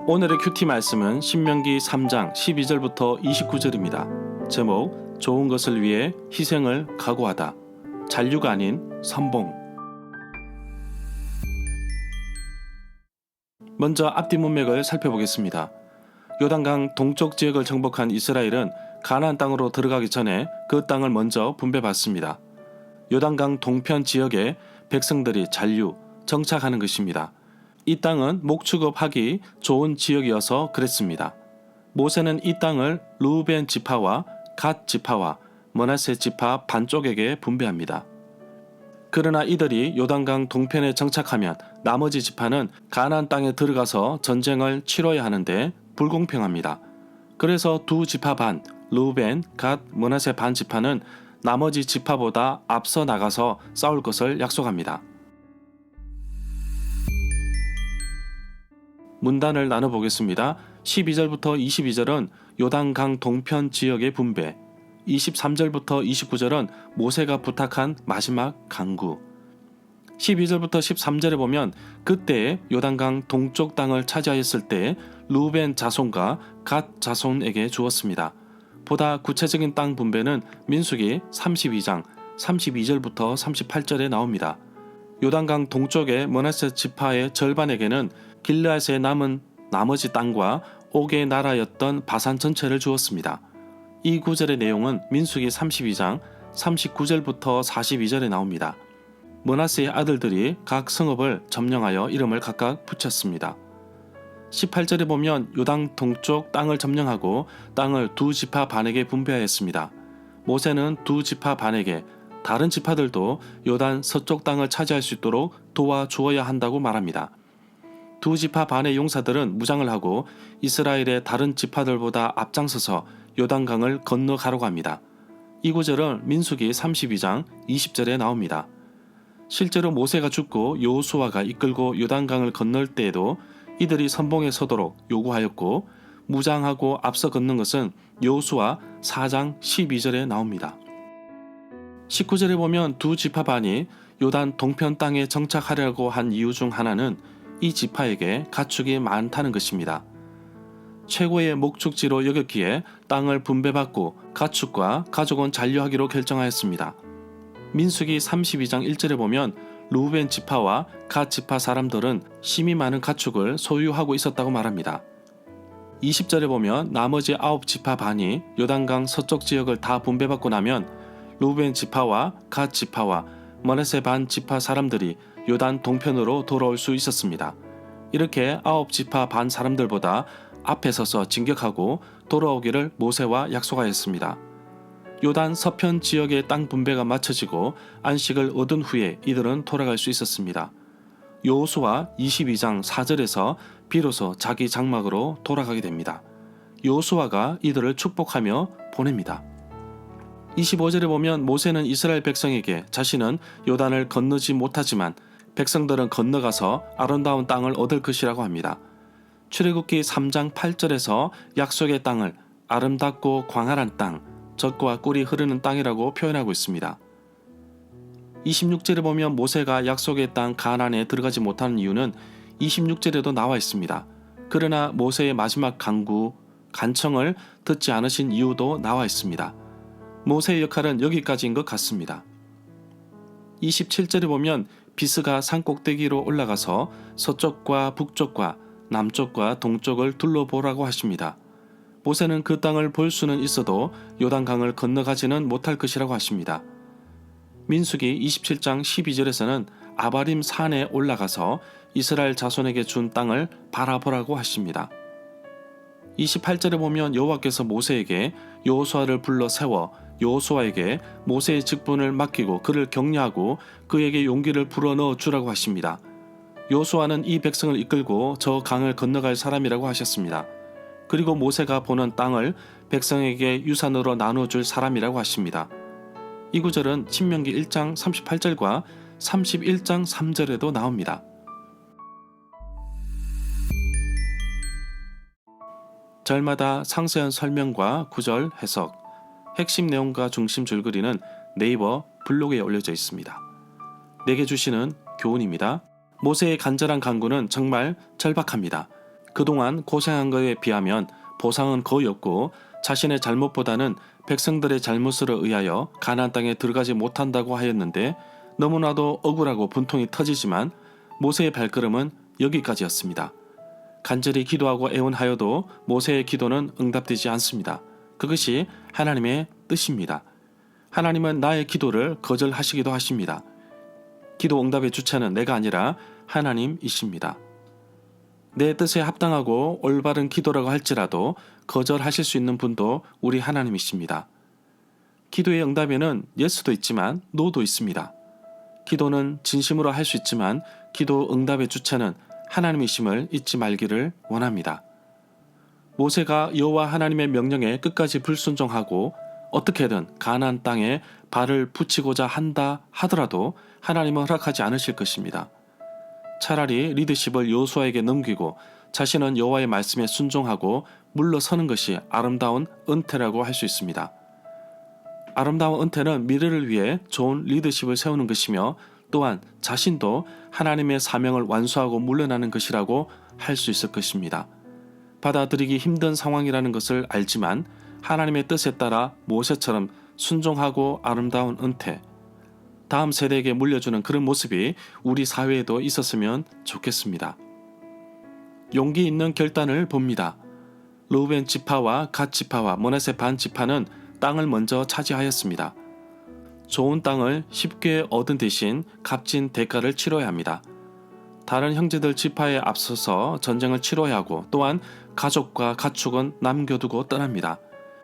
오늘의 큐티 말씀은 신명기 3장 12절부터 29절입니다. 제목, 좋은 것을 위해 희생을 각오하다. 잔류가 아닌 선봉. 먼저 앞뒤 문맥을 살펴보겠습니다. 요단강 동쪽 지역을 정복한 이스라엘은 가나안 땅으로 들어가기 전에 그 땅을 먼저 분배받습니다. 요단강 동편 지역에 백성들이 잔류, 정착하는 것입니다. 이 땅은 목축업하기 좋은 지역이어서 그랬습니다. 모세는 이 땅을 르우벤 지파와 갓 지파와 므낫세 지파 반쪽에게 분배합니다. 그러나 이들이 요단강 동편에 정착하면 나머지 지파는 가나안 땅에 들어가서 전쟁을 치러야 하는데 불공평합니다. 그래서 두 지파 반, 르우벤, 갓, 므낫세 반 지파는 나머지 지파보다 앞서 나가서 싸울 것을 약속합니다. 문단을 나눠보겠습니다. 12절부터 22절은 요단강 동편 지역의 분배, 23절부터 29절은 모세가 부탁한 마지막 강구, 12절부터 13절에 보면 그때 요단강 동쪽 땅을 차지하였을 때 르우벤 자손과 갓 자손에게 주었습니다. 보다 구체적인 땅 분배는 민수기 32장 32절부터 38절에 나옵니다. 요단강 동쪽의 므낫세 지파의 절반에게는 길르앗에 남은 나머지 땅과 옥의 나라였던 바산 전체를 주었습니다. 이 구절의 내용은 민수기 32장 39절부터 42절에 나옵니다. 므낫세의 아들들이 각 성읍을 점령하여 이름을 각각 붙였습니다. 18절에 보면 요단 동쪽 땅을 점령하고 땅을 두 지파 반에게 분배하였습니다. 모세는 두 지파 반에게 다른 지파들도 요단 서쪽 땅을 차지할 수 있도록 도와주어야 한다고 말합니다. 두 지파 반의 용사들은 무장을 하고 이스라엘의 다른 지파들보다 앞장서서 요단강을 건너가려고 합니다. 이 구절은 민수기 32장 20절에 나옵니다. 실제로 모세가 죽고 여호수아가 이끌고 요단강을 건널 때에도 이들이 선봉에 서도록 요구하였고 무장하고 앞서 걷는 것은 여호수아 4장 12절에 나옵니다. 19절에 보면 두 지파 반이 요단 동편 땅에 정착하려고 한 이유 중 하나는 이 지파에게 가축이 많다는 것입니다. 최고의 목축지로 여겼기에 땅을 분배받고 가축과 가족은 잔류하기로 결정하였습니다. 민수기 32장 1절에 보면 르우벤 지파와 갓 지파 사람들은 심이 많은 가축을 소유하고 있었다고 말합니다. 20절에 보면 나머지 9지파 반이 요단강 서쪽 지역을 다 분배받고 나면 르우벤 지파와 갓 지파와 므낫세 반 지파 사람들이 요단 동편으로 돌아올 수 있었습니다. 이렇게 9지파 반 사람들보다 앞에 서서 진격하고 돌아오기를 모세와 약속하였습니다. 요단 서편 지역의 땅 분배가 마쳐지고 안식을 얻은 후에 이들은 돌아갈 수 있었습니다. 여호수아 22장 4절에서 비로소 자기 장막으로 돌아가게 됩니다. 여호수아가 이들을 축복하며 보냅니다. 25절에 보면 모세는 이스라엘 백성에게 자신은 요단을 건너지 못하지만 백성들은 건너가서 아름다운 땅을 얻을 것이라고 합니다. 출애굽기 3장 8절에서 약속의 땅을 아름답고 광활한 땅, 젖과 꿀이 흐르는 땅이라고 표현하고 있습니다. 26절에 보면 모세가 약속의 땅 가나안에 들어가지 못하는 이유는 26절에도 나와 있습니다. 그러나 모세의 마지막 간구, 간청을 듣지 않으신 이유도 나와 있습니다. 모세의 역할은 여기까지인 것 같습니다. 27절에 보면 비스가 산꼭대기로 올라가서 서쪽과 북쪽과 남쪽과 동쪽을 둘러보라고 하십니다. 모세는 그 땅을 볼 수는 있어도 요단강을 건너가지는 못할 것이라고 하십니다. 민수기 27장 12절에서는 아바림 산에 올라가서 이스라엘 자손에게 준 땅을 바라보라고 하십니다. 28절에 보면 여호와께서 모세에게 여호수아를 불러 세워 여호수아에게 모세의 직분을 맡기고 그를 격려하고 그에게 용기를 불어넣어 주라고 하십니다. 여호수아는 이 백성을 이끌고 저 강을 건너갈 사람이라고 하셨습니다. 그리고 모세가 보는 땅을 백성에게 유산으로 나눠줄 사람이라고 하십니다. 이 구절은 신명기 1장 38절과 31장 3절에도 나옵니다. 절마다 상세한 설명과 구절 해석, 핵심 내용과 중심 줄거리는 네이버 블로그에 올려져 있습니다. 내게 주시는 교훈입니다. 모세의 간절한 간구는 정말 절박합니다. 그동안 고생한 것에 비하면 보상은 거의 없고 자신의 잘못보다는 백성들의 잘못을 의하여 가나안 땅에 들어가지 못한다고 하였는데 너무나도 억울하고 분통이 터지지만 모세의 발걸음은 여기까지였습니다. 간절히 기도하고 애원하여도 모세의 기도는 응답되지 않습니다. 그것이 하나님의 뜻입니다. 하나님은 나의 기도를 거절하시기도 하십니다. 기도 응답의 주체는 내가 아니라 하나님이십니다. 내 뜻에 합당하고 올바른 기도라고 할지라도 거절하실 수 있는 분도 우리 하나님이십니다. 기도의 응답에는 예스도 있지만 노도 있습니다. 기도는 진심으로 할 수 있지만 기도 응답의 주체는 하나님이심을 잊지 말기를 원합니다. 모세가 여호와 하나님의 명령에 끝까지 불순종하고 어떻게든 가나안 땅에 발을 붙이고자 한다 하더라도 하나님은 허락하지 않으실 것입니다. 차라리 리더십을 여호수아에게 넘기고 자신은 여호와의 말씀에 순종하고 물러서는 것이 아름다운 은퇴라고 할 수 있습니다. 아름다운 은퇴는 미래를 위해 좋은 리더십을 세우는 것이며 또한 자신도 하나님의 사명을 완수하고 물러나는 것이라고 할 수 있을 것입니다. 받아들이기 힘든 상황이라는 것을 알지만 하나님의 뜻에 따라 모세처럼 순종하고 아름다운 은퇴, 다음 세대에게 물려주는 그런 모습이 우리 사회에도 있었으면 좋겠습니다. 용기 있는 결단을 봅니다. 르우벤 지파와 갓 지파와 므낫세 반 지파는 땅을 먼저 차지하였습니다. 좋은 땅을 쉽게 얻은 대신 값진 대가를 치러야 합니다. 다른 형제들 지파에 앞서서 전쟁을 치러야 하고 또한 가족과 가축은 남겨두고 떠납니다.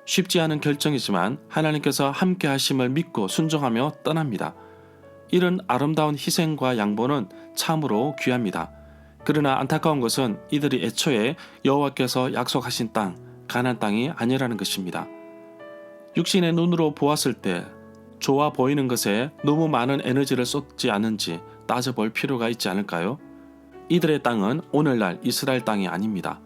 쉽지 않은 결정이지만 하나님께서 함께 하심을 믿고 순종하며 떠납니다. 이런 아름다운 희생과 양보는 참으로 귀합니다. 그러나 안타까운 것은 이들이 애초에 여호와께서 약속하신 땅, 가나안 땅이 아니라는 것입니다. 육신의 눈으로 보았을 때 좋아 보이는 것에 너무 많은 에너지를 쏟지 않은지 따져볼 필요가 있지 않을까요? 이들의 땅은 오늘날 이스라엘 땅이 아닙니다.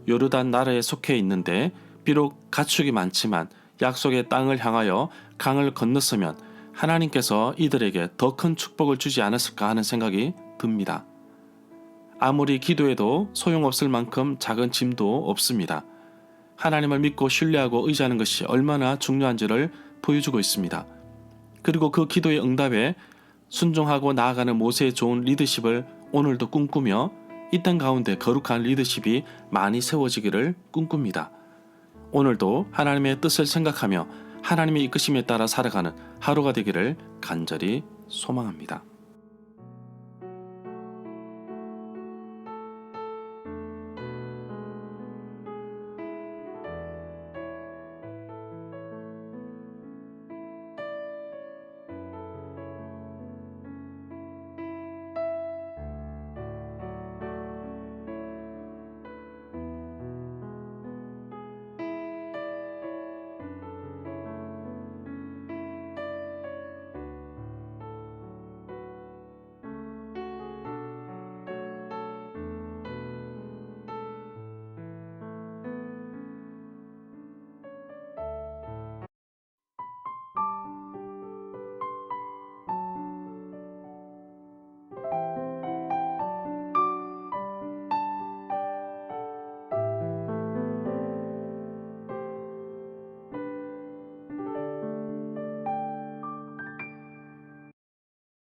요르단 나라에 속해 있는데 비록 가축이 많지만 약속의 땅을 향하여 강을 건넜으면 하나님께서 이들에게 더 큰 축복을 주지 않았을까 하는 생각이 듭니다. 아무리 기도해도 소용없을 만큼 작은 짐도 없습니다. 하나님을 믿고 신뢰하고 의지하는 것이 얼마나 중요한지를 보여주고 있습니다. 그리고 그 기도의 응답에 순종하고 나아가는 모세의 좋은 리더십을 오늘도 꿈꾸며 이 땅 가운데 거룩한 리더십이 많이 세워지기를 꿈꿉니다. 오늘도 하나님의 뜻을 생각하며 하나님의 이끄심에 따라 살아가는 하루가 되기를 간절히 소망합니다.